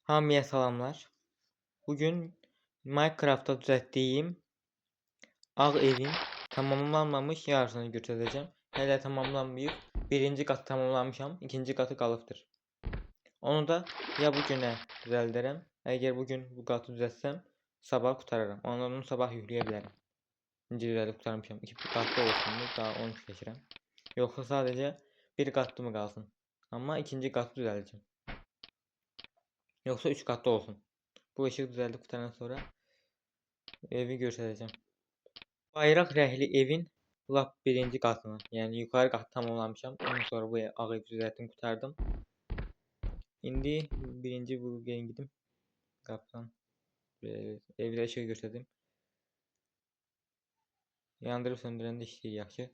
Hamıya salamlar. Bugün Minecraft'ta düzelttiğim ağ evin tamamlanmamış yarısını götüreceğim. Hele tamamlanmayıp birinci kat tamamlanmışam, ikinci katı kalıptır. Onu da ya bugüne düzeltirim. Eğer bugün bu katı düzeltsem sabah kurtarırım. Onu sabah yükleyebilirim. İkinci düzeltip kurtarmışam. İki katlı olsun mu daha 13 geçirəm. Yoksa sadece bir katlı mı kalsın? Ama ikinci katı düzelteceğim. Yoksa 3 katlı olsun. Bu ışığı düzeltip kurtaran sonra evi göstereceğim. Bayraq rəngli evin lap birinci katını, yəni yuxarı qatı tamamlamışam. Ondan sonra bu ağ evi düzəltdim, qurtardım. İndi birinci bu gedim qapıdan evdə işıq göstərdim. Yandırıb söndürəndə işləyir yaxşı.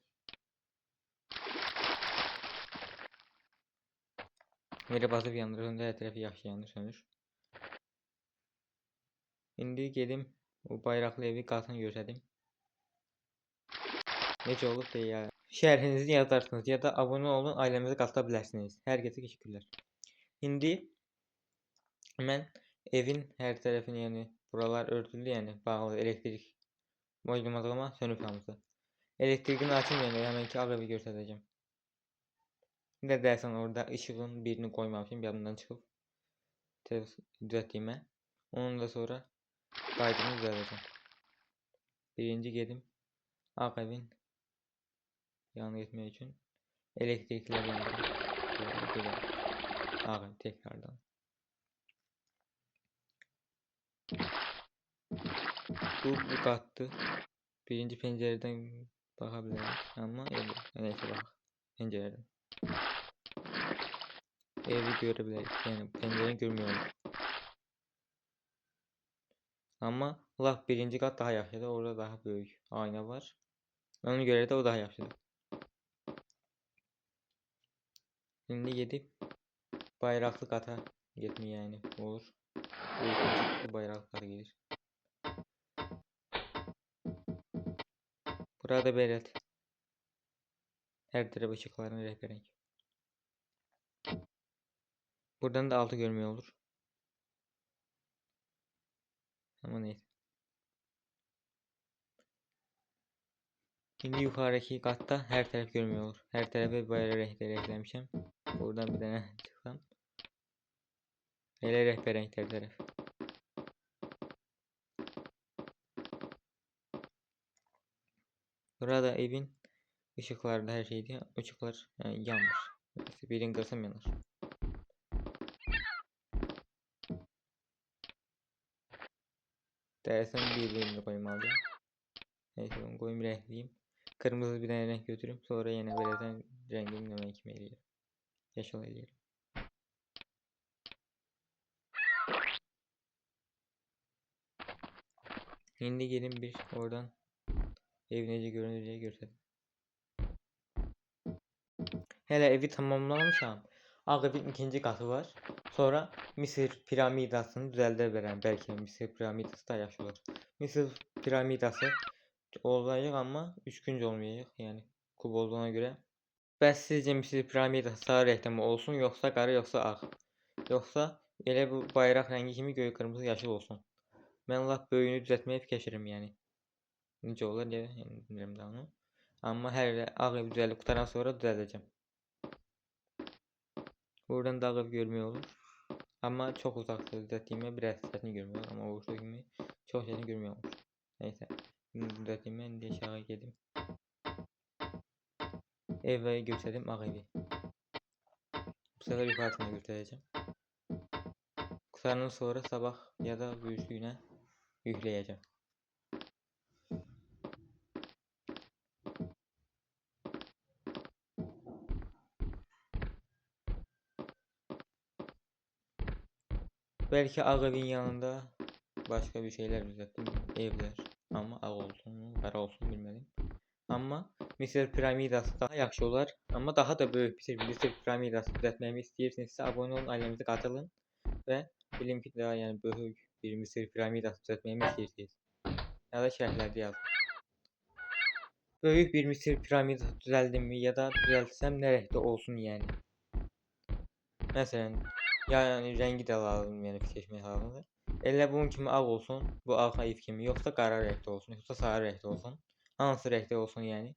Belə basıb yandırıb söndür, hər tərəfi yaxşı yandır sönür. İndi gedim o bayraqlı evi qatını göstərdim. Necə olub deyə şərhinizi yazarsınız ya da abunə olun, ailəmizə qatıla bilərsiniz. Hər kəsə təşəkkürlər. İndi mən evin hər tərəfini, yəni buralar örtüldü, yəni bağlı elektrik boyunmazlığıma sönüb hamısı. Elektriğini açım, yəni həmənki ağ evi göstərəcəm. Bir də dersən orada ışığın birini koymamışım, yanından çıxıb düzəltdiyimə. Onun da sonra qaydını düzəldəcəm. Birinci gedim ağ evin yanına gitmək üçün elektrikləri yandırım. Ağ ev tekrardan. Bu katdı. Birinci pencereden bakabiliriz ama neyse bak pencereden. Evi görebiliriz. Yani pencereyi görmüyoruz. Ama laf birinci kat daha yaxşıdır. Orada daha büyük ayna var. Ona göre de o daha yaxşıdır. Şimdi gidip bayraklı kata gitmeye yani olur. Bu ikinci bayraklı kata gelir. Burada belirt. Her taraf ışıkların rehberenk. Buradan da altı görmüyor olur. Ama neyse. Şimdi yukarıdaki katta her taraf görmüyor olur. Her tarafa bayrağı renkleri eklemişim. Buradan bir tane çıksam. Hele rehberenk her taraf. Burada evin ışıklarda her şeydi. Işıklar yani yanmış. Neyse birini kırsam yanar. Dersen birini koymalıyım. Neyse ben koyayım renkliyim. Kırmızı bir tane renk götürüp sonra yine birazdan rengimi demek kimi eləyirəm. Yaşıl eləyirəm. Şimdi gelin bir oradan ev necə görünür diye göstereyim. Hele evi tamamlamışam. Ağ evin ikinci katı var. Sonra Mısır piramidasını düzəldə bilirəm. Belki Mısır piramidası da yaxşı olur. Mısır piramidası olacak ama 3 gün olmayacak yani kub olduğuna göre. Bəs sizcə Mısır piramidası sarı renkdə mi olsun yoksa qara yoksa ağ? Yoksa elə bu bayraq rəngi kimi göy qırmızı yaşıl olsun? Mən lap böyüyünü düzəltməyə fikirləşirəm yəni. Necə olur deyə yəni bilmirəm də onu. Amma hər ağ ev düzəlib qutaran sonra düzəldəcəm. Buradan da ağ ev görmək olur. Amma çox uzaqda düzəltdiyimə biraz çətin görmək olur. Amma o kimi çox çətin görmək olur. Neyse. Düzəltdiyimə indi aşağı gedim. Eve götürdüm ağ evi. Bu sefer yukarısına götüreceğim. Kurtarın sonra sabah ya da büyüsü güne yükleyeceğim. Belki ağ evin yanında başka bir şeyler düzelttim. Evler. Ama ağ olsun mu, kara olsun bilmedim. Ama Mısır piramidası daha yaxşı olar. Ama daha da büyük bir Mısır piramidası düzeltmemi istəyirsinizsə abone olun, ailəmizə katılın. Ve bilin ki daha yani büyük bir Mısır piramidası düzeltmemi istəyirsiniz. Ya da şərhlərdə yazın. Büyük bir Mısır piramidası düzeldim mi ya da düzeltsem ne renkte olsun yani. Mesela Yəni rəngi də lazım, yəni seçmək lazımdır. Elə bunun kimi ağ olsun, bu ağ xəif kimi, yoxsa qara rəngdə olsun, yoxsa sarı rəngdə olsun. Hansı rəngdə olsun yəni?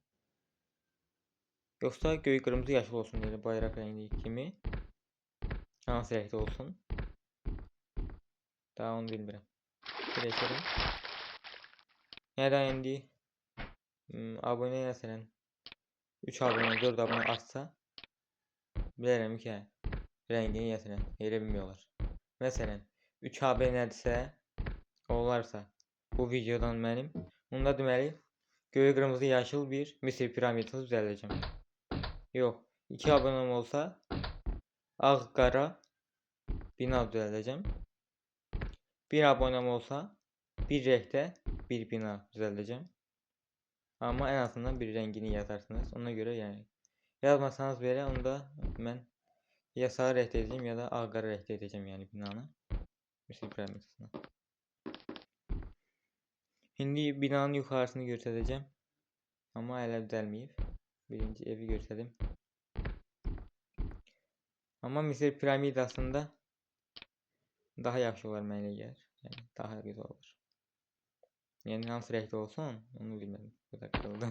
Yoxsa göy, qırmızı, yaşıl olsun yəni bayraq rəngi kimi. Hansı rəngdə olsun? Daha onu bilmirəm. Seçelim. Nədən indi abunə məsələn 3 abunə, 4 abunə artsa bilərəm ki, rəngini məsələn elə bilmiyorlar. Məsələn 3 abunədirsə, olarsa bu videodan mənim, onda deməli göy, qırmızı, yaşıl bir Misir piramidası düzəldəcəm. Yox, 2 abunəm olsa ağ, qara bina düzəldəcəm. 1 abunəm olsa bir rəngdə bir bina düzəldəcəm. Amma ən azından bir rəngini yazarsınız. Ona görə yəni yazmasanız belə onda mən ya sarı rəngdə edəcəm ya da ağ, qara rəngdə edəcəm yəni binanı. Misir piramidasını. İndi binanın yuxarısını göstərəcəm. Amma hələ düzəlməyib. Birinci evi göstərdim. Amma Misir piramidasında daha yaxşı olar mənə gəlir. Yəni daha gözəl olur. Yəni hansı rəngdə olsun, onu bilmədim. Bu da qırıldı.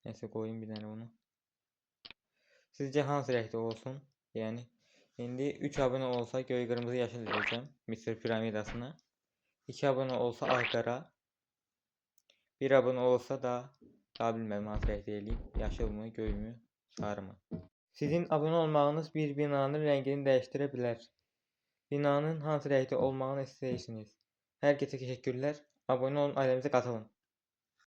Nəysə qoyayım bir dənə onu. Sizcə hansı rəngdə olsun? Yəni indi 3 abunə olsa göy, qırmızı, yaşıl edəcəm Misir piramidasına. 2 abunə olsa ağ, qara. 1 abunə olsa da daha bilmirəm hansı rəngdə eləyim. Yaşılmı, göymü, sarı mı? Sizin abunə olmağınız bir binanın rəngini dəyişdirə bilər. Binanın hansı rəngdə olmağını istəyirsiniz? Hər kəsə təşəkkürlər. Abunə olun, ailəmizə qatılın.